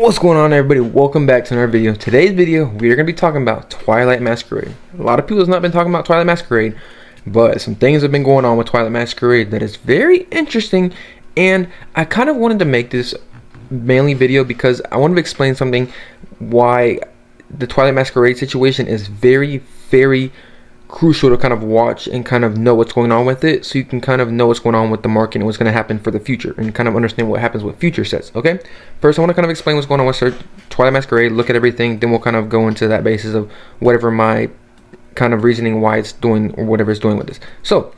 What's going on, everybody? Welcome back to another video. Today's video, we are going to be talking about Twilight Masquerade. A lot of people have not been talking about Twilight Masquerade, but some things have been going on with Twilight Masquerade that is very interesting, and I kind of wanted to make this mainly video because I wanted to explain something why the Twilight Masquerade situation is very crucial to kind of watch and kind of know what's going on with it, so you can kind of know what's going on with the market and what's going to happen for the future and kind of understand what happens with future sets. Okay, first I want to kind of explain what's going on with Twilight Masquerade, look at everything, then we'll kind of go into that basis of whatever my kind of reasoning why it's doing or whatever it's doing with this. So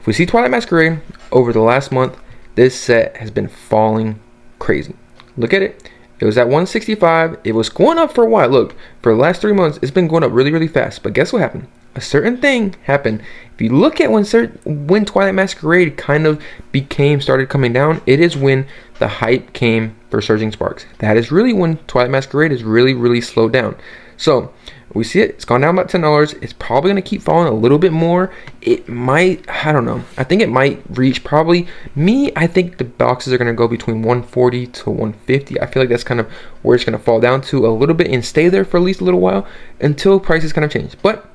if we see Twilight Masquerade over the last month, this set has been falling crazy. Look at it. It was at 165. It was going up for a while. Look, for the last 3 months it's been going up really fast, but guess what happened? A certain thing happened. If you look at when Twilight Masquerade kind of started coming down, it is when the hype came for Surging Sparks. That is really when Twilight Masquerade is really slowed down. So we see it's gone down about $10. It's probably going to keep falling a little bit more. It might, I don't know, I think it might reach probably, I think the boxes are going to go between 140 to 150. I feel like that's kind of where it's going to fall down to a little bit and stay there for at least a little while until prices kind of change. But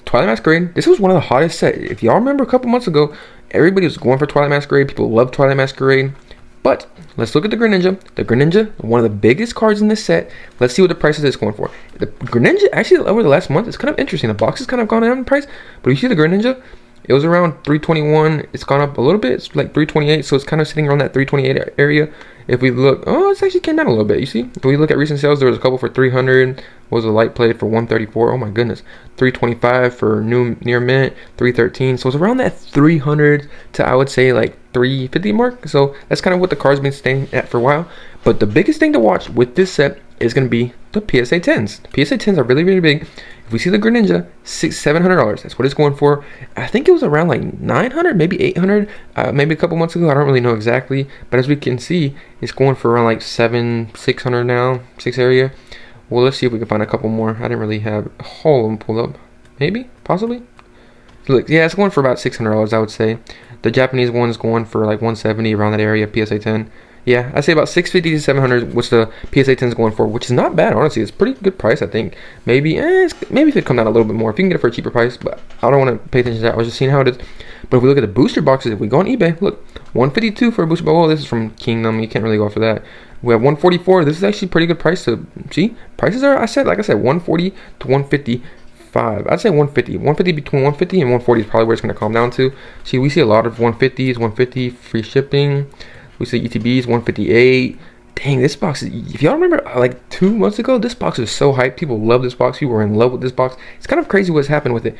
Twilight Masquerade, this was one of the hottest sets. If y'all remember a couple months ago, everybody was going for Twilight Masquerade. People love Twilight Masquerade. But let's look at the Greninja. The Greninja, one of the biggest cards in this set. Let's see what the prices is going for. The Greninja, actually, over the last month, it's kind of interesting. The box has kind of gone down in price. But you see the Greninja, it was around 321. It's gone up a little bit. It's like 328. So it's kind of sitting around that 328 area. If we look, oh, it's actually came down a little bit. You see, if we look at recent sales, there was a couple for 300. Was a light plate for 134. Oh my goodness, 325 for near mint, 313. So it's around that 300 to, I would say, like 350 mark. So that's kind of what the card's been staying at for a while. But the biggest thing to watch with this set is going to be the PSA 10s. The PSA 10s are really big. If we see the Greninja, $700. That's what it's going for. I think it was around like 900, maybe 800, maybe a couple months ago. I don't really know exactly, but as we can see, it's going for around like 600 now, 6 area. Well, let's see if we can find a couple more. I didn't really have a whole of them pulled up. Maybe, possibly. Look, yeah, it's going for about $600, I would say. The Japanese one is going for like 170 around that area. PSA 10. Yeah, I'd say about 650 to 700, which the PSA 10 is going for, which is not bad, honestly. It's a pretty good price, I think. Maybe if it come down a little bit more, if you can get it for a cheaper price, but I don't want to pay attention to that. I was just seeing how it is. But if we look at the booster boxes, if we go on eBay, look, 152 for a booster box. Oh, this is from Kingdom. You can't really go for that. We have 144. This is actually a pretty good price to see. Prices are, like I said, 140 to 155. I'd say 150. 150 between 150 and 140 is probably where it's going to calm down to. See, we see a lot of 150s, 150 free shipping. We see ETBs, 158. Dang, this box is, if y'all remember, like 2 months ago, this box was so hyped. People love this box. People were in love with this box. It's kind of crazy what's happened with it.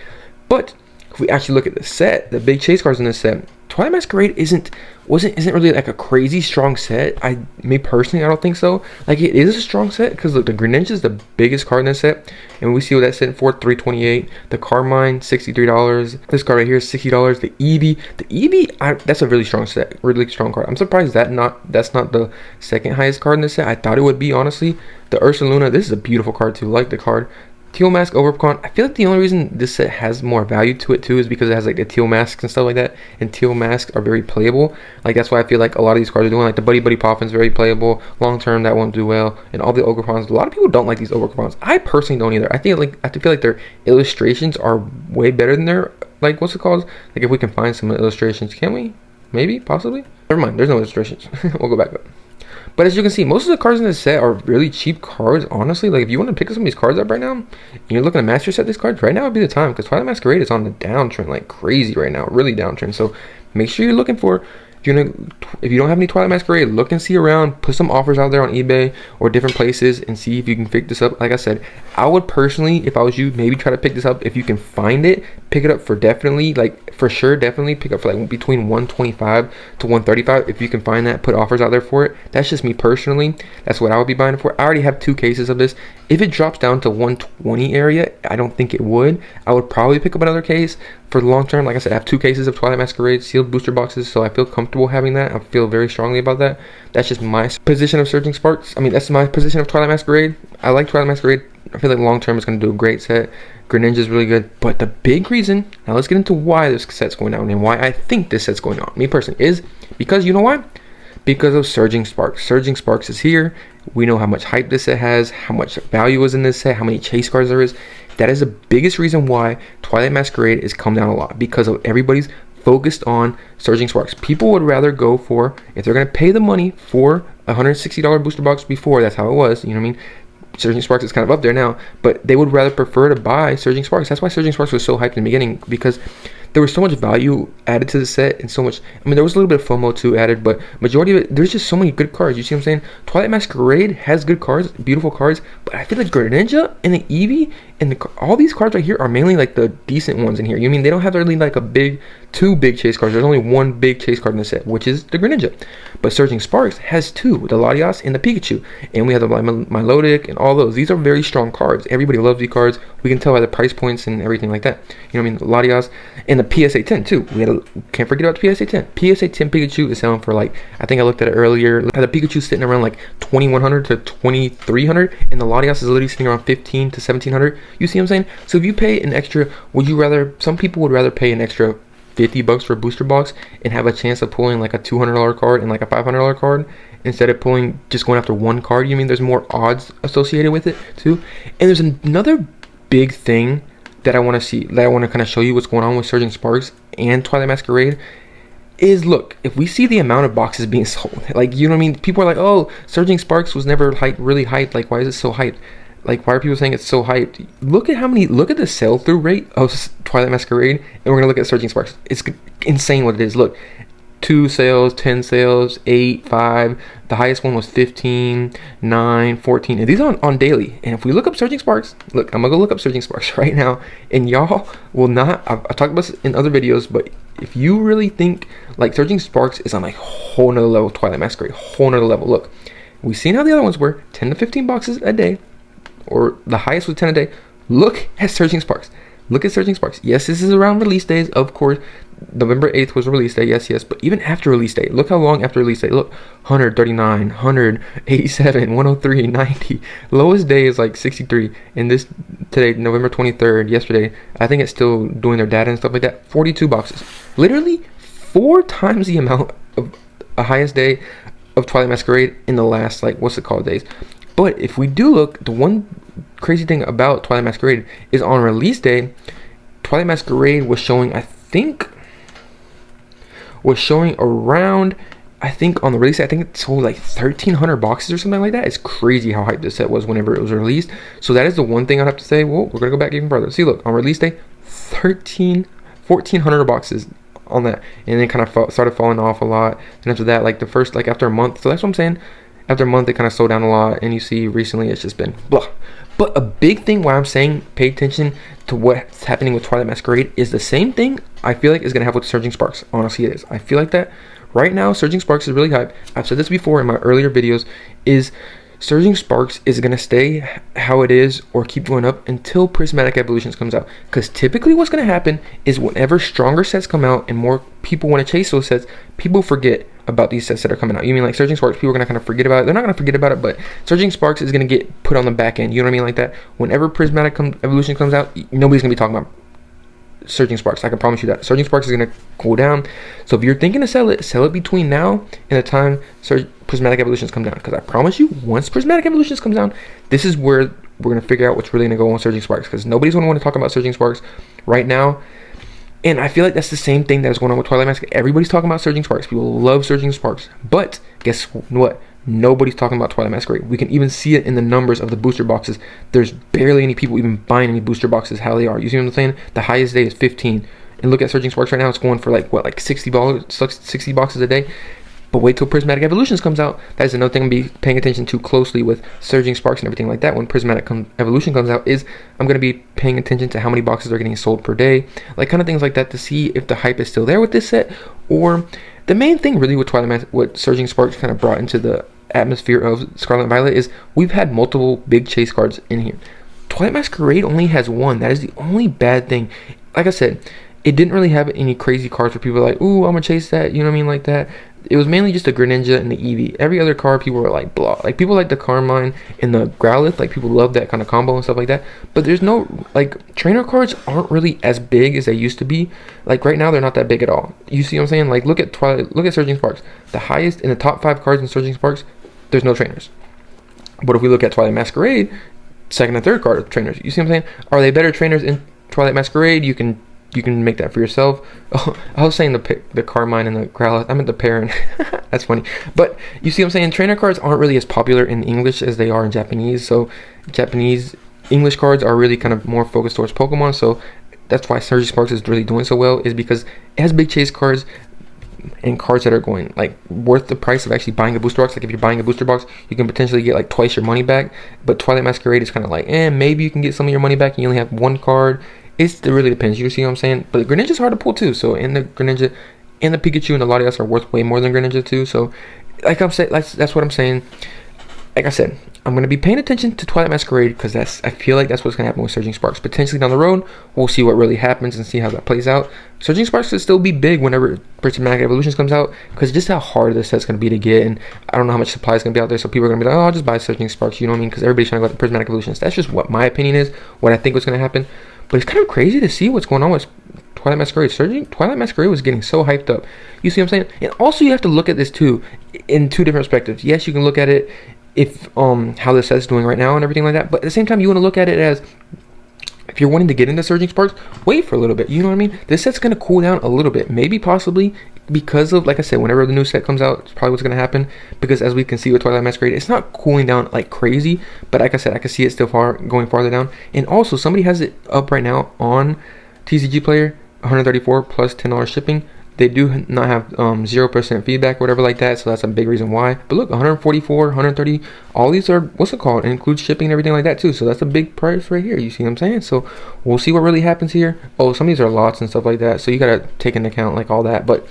But if we actually look at the set, the big chase cards in this set, Twilight Masquerade isn't really like a crazy strong set. Me personally, I don't think so. Like, it is a strong set because look, the Greninja is the biggest card in this set, and we see what that's sitting for, 328. The Carmine, $63. This card right here is $60. The Eevee, that's a really strong set, really strong card. I'm surprised that's not the second highest card in this set. I thought it would be, honestly. The Ursaluna, this is a beautiful card too. Like the card. Teal Mask Overcon. I feel like the only reason this set has more value to it too is because it has like the teal masks and stuff like that, and teal masks are very playable. Like, that's why I feel like a lot of these cards are doing, like the Buddy Poffin's very playable. Long term, that won't do well, and all the Ogrepons. A lot of people don't like these Ogrepons. I personally don't either. I feel like their illustrations are way better than their, like, what's it called? Like, if we can find some illustrations, can we? Maybe, possibly. Never mind. There's no illustrations. We'll go back up. But as you can see, most of the cards in this set are really cheap cards, honestly. Like, if you want to pick some of these cards up right now, and you're looking to master set these cards, right now would be the time, because Twilight Masquerade is on the downtrend like crazy right now, really downtrend. So make sure you're looking for, if you don't have any Twilight Masquerade, look and see around, put some offers out there on eBay or different places and see if you can pick this up. Like I said, I would personally, if I was you, maybe try to pick this up. If you can find it, pick it up for definitely, like for sure, definitely pick up for like between 125 to 135. If you can find that, put offers out there for it. That's just me personally. That's what I would be buying it for. I already have 2 cases of this. If it drops down to 120 area, I don't think it would. I would probably pick up another case for the long term. Like I said, I have 2 cases of Twilight Masquerade sealed booster boxes, so I feel comfortable having that. I feel very strongly about that. That's just my position of Surging Sparks. I mean, that's my position of Twilight Masquerade. I like Twilight Masquerade. I feel like long term it's going to do a great set. Greninja is really good. But the big reason, now let's get into why this set's going on and why I think this set's going on, me personally, is because, you know why? Because of Surging Sparks. Surging Sparks is here. We know how much hype this set has, how much value is in this set, how many chase cards there is. That is the biggest reason why Twilight Masquerade has come down a lot, because of everybody's focused on Surging Sparks. People would rather go for, if they're going to pay the money for a $160 booster box before, that's how it was, you know what I mean? Surging Sparks is kind of up there now, but they would rather prefer to buy Surging Sparks. That's why Surging Sparks was so hyped in the beginning, because there was so much value added to the set, and so much, I mean, there was a little bit of FOMO too added, but majority of it, there's just so many good cards. You see what I'm saying? Twilight Masquerade has good cards, beautiful cards, but I feel like Greninja and the Eevee and all these cards right here are mainly like the decent ones in here. You mean they don't have really like two big chase cards. There's only one big chase card in the set, which is the Greninja. But Surging Sparks has two, the Latias and the Pikachu, and we have the Milotic and all those. These are very strong cards. Everybody loves these cards. We can tell by the price points and everything like that. You know what I mean? Latias and the PSA 10 too. Can't forget about the PSA 10. PSA 10 Pikachu is selling for like, I think I looked at it earlier. The Pikachu sitting around like 2,100 to 2,300, and the Latias is literally sitting around 15 to 1,700. You see what I'm saying? So if you pay an extra, some people would rather pay an extra $50 for a booster box and have a chance of pulling like a $200 card and like a $500 card instead of just going after one card. You mean there's more odds associated with it too? And there's another big thing that I want to kind of show you what's going on with Surging Sparks and Twilight Masquerade is, look, if we see the amount of boxes being sold, like, you know what I mean? People are like, oh, Surging Sparks was never really hyped. Like, why is it so hyped? Like, why are people saying it's so hyped? Look at the sell-through rate of Twilight Masquerade, and we're gonna look at Surging Sparks. It's insane what it is. Look, 2 sales, 10 sales, 8, 5. The highest one was 15, 9, 14. And these are on daily. And if we look up Surging Sparks, look, I'm gonna go look up Surging Sparks right now. And y'all will not, I've talked about this in other videos, but if you really think like Surging Sparks is on a whole nother level, Twilight Masquerade, whole nother level. Look, we've seen how the other ones were, 10 to 15 boxes a day, or the highest was 10 a day. Look at Surging Sparks. Look at Surging Sparks. Yes, this is around release days, of course. November 8th was release day, yes. But even after release day, look how long after release day. Look, 139, 187, 103, 90. Lowest day is like 63. And this, today, November 23rd, yesterday, I think it's still doing their data and stuff like that. 42 boxes. Literally 4 times the amount of a highest day of Twilight Masquerade in the last, like, what's it called, days. But if we do look, the one crazy thing about Twilight Masquerade is on release day, Twilight Masquerade was showing, I think around, on the release day, I think it sold like 1,300 boxes or something like that. It's crazy how hyped this set was whenever it was released. So that is the one thing I'd have to say. Well, we're going to go back even further. See, look, on release day, 1,400 boxes on that. And then kind of started falling off a lot. And after that, like the first, like after a month, so that's what I'm saying. After a month, it kind of slowed down a lot, and you see recently it's just been blah. But a big thing why I'm saying pay attention to what's happening with Twilight Masquerade is the same thing I feel like is going to happen with Surging Sparks. Honestly, it is. I feel like that right now, Surging Sparks is really hype. I've said this before in my earlier videos, is Surging Sparks is going to stay how it is or keep going up until Prismatic Evolutions comes out. Because typically what's going to happen is whenever stronger sets come out and more people want to chase those sets, people forget about these sets that are coming out. You mean like Surging Sparks, people are going to kind of forget about it. They're not going to forget about it, but Surging Sparks is going to get put on the back end. You know what I mean? Like that. Whenever Prismatic Evolution comes out, nobody's going to be talking about Surging Sparks. I can promise you that. Surging Sparks is going to cool down. So if you're thinking to sell it between now and the time Prismatic Evolutions come down. Because I promise you, once Prismatic Evolutions comes down, this is where we're going to figure out what's really going to go on Surging Sparks. Because nobody's going to want to talk about Surging Sparks right now. And I feel like that's the same thing that is going on with Twilight Masquerade. Everybody's talking about Surging Sparks. People love Surging Sparks. But guess what? Nobody's talking about Twilight Masquerade. We can even see it in the numbers of the booster boxes. There's barely any people even buying any booster boxes, how they are. You see what I'm saying? The highest day is 15. And look at Surging Sparks right now. It's going for like, what, like 60 boxes a day? But wait till Prismatic Evolutions comes out. That is another thing I'm going to be paying attention to closely with Surging Sparks and everything like that. When Prismatic Evolution comes out, is I'm going to be paying attention to how many boxes are getting sold per day. Like kind of things like that to see if the hype is still there with this set. Or the main thing really with what Surging Sparks kind of brought into the atmosphere of Scarlet and Violet is we've had multiple big chase cards in here. Twilight Masquerade only has one. That is the only bad thing. Like I said, it didn't really have any crazy cards for people like, ooh, I'm gonna chase that, you know what I mean, like that. It was mainly just a Greninja and the Eevee. Every other card, people were like, blah. Like, people like the Carmine and the Growlithe. Like, people love that kind of combo and stuff like that. But there's no, like, trainer cards aren't really as big as they used to be. Like, right now, they're not that big at all. You see what I'm saying? Like, look at Surging Sparks. The highest in the top 5 cards in Surging Sparks, there's no trainers. But if we look at Twilight Masquerade, second and third card trainers, you see what I'm saying? Are they better trainers in Twilight Masquerade? You can make that for yourself. Oh, I was saying the Carmine and the Growlithe. I meant the Parent. That's funny. But you see what I'm saying? Trainer cards aren't really as popular in English as they are in Japanese. So Japanese English cards are really kind of more focused towards Pokemon. So that's why Surging Sparks is really doing so well, is because it has big chase cards and cards that are going like worth the price of actually buying a booster box. Like if you're buying a booster box, you can potentially get like twice your money back. But Twilight Masquerade is kind of like, maybe you can get some of your money back and you only have one card. It really depends. You see what I'm saying? But Greninja's hard to pull too. So and the Greninja and the Pikachu and the Latias are worth way more than Greninja too. So like I'm saying, that's what I'm saying. Like I said, I'm going to be paying attention to Twilight Masquerade because I feel like that's what's going to happen with Surging Sparks. Potentially down the road, we'll see what really happens and see how that plays out. Surging Sparks could still be big whenever Prismatic Evolutions comes out, because just how hard this set's going to be to get, and I don't know how much supply is going to be out there, so people are going to be like, oh, I'll just buy Surging Sparks, you know what I mean? Because everybody's trying to go with the Prismatic Evolutions. That's just what my opinion is, what I think was going to happen. But it's kind of crazy to see what's going on with Twilight Masquerade. Twilight Masquerade was getting so hyped up. You see what I'm saying? And also you have to look at this too in two different perspectives. Yes, you can look at it if how the set's doing right now and everything like that, but at the same time you want to look at it as, if you're wanting to get into Surging Sparks, wait for a little bit. You know what I mean? This set's going to cool down a little bit, maybe possibly because of, like I said, whenever the new set comes out, it's probably what's going to happen, because as we can see with Twilight Masquerade, it's not cooling down like crazy, but like I said, I can see it still going farther down. And also somebody has it up right now on TCG Player, 134 plus $10 shipping. They do not have 0% feedback or whatever like that, so that's a big reason why. But look, 144, 130, all these are, what's it called? It includes shipping and everything like that too, so that's a big price right here. You see what I'm saying? So we'll see what really happens here. Oh, some of these are lots and stuff like that, so you gotta take into account like all that. But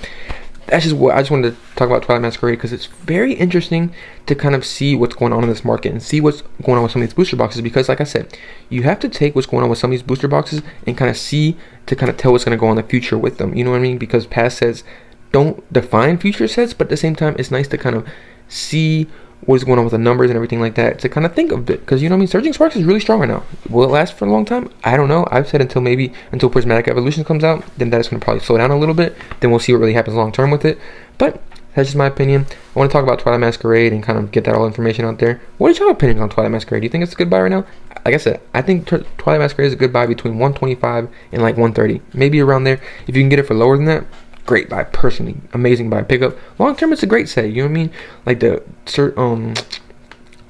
that's just what I just wanted to talk about Twilight Masquerade, because it's very interesting to kind of see what's going on in this market and see what's going on with some of these booster boxes, because like I said, you have to take what's going on with some of these booster boxes and kind of see to kind of tell what's going to go on in the future with them, you know what I mean? Because past sets don't define future sets, but at the same time it's nice to kind of see what's going on with the numbers and everything like that, to kind of think of it, because you know what I mean, Surging Sparks is really strong right now. Will it last for a long time? I don't know. I've said until Prismatic Evolution comes out, then that is going to probably slow down a little bit, then we'll see what really happens long term with it. But that's just my opinion. I want to talk about Twilight Masquerade and kind of get that all information out there. What is your opinions on Twilight Masquerade? Do you think it's a good buy right now? Like I said, I think Twilight Masquerade is a good buy between 125 and like 130, maybe around there. If you can get it for lower than that, great buy. Personally, amazing buy. Pickup. Long term, it's a great set. You know what I mean? Like the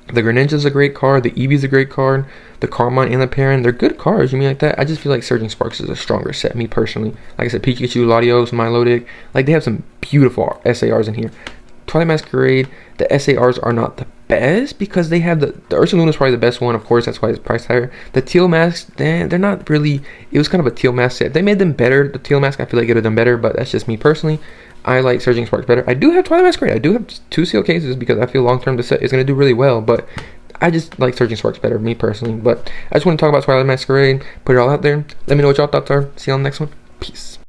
Greninja's a great card. The Eevee's a great card. The Carmine and the Parent, they're good cards. You mean like that? I just feel like Surging Sparks is a stronger set, me personally. Like I said, Pikachu, Latios, Milotic, like they have some beautiful SARs in here. Twilight Masquerade, the SARs are not the best because they have the Ursaluna is probably the best one, of course, that's why it's priced higher. The Teal Mask, they're not really, it was kind of a Teal Mask set. If they made them better, the Teal Mask, I feel like it would have done better, but that's just me personally. I like Surging Sparks better. I do have Twilight Masquerade. I do have 2 seal cases because I feel long term the set is going to do really well, but I just like Surging Sparks better, me personally. But I just want to talk about Twilight Masquerade, put it all out there. Let me know what y'all thoughts are. See you on the next one. Peace.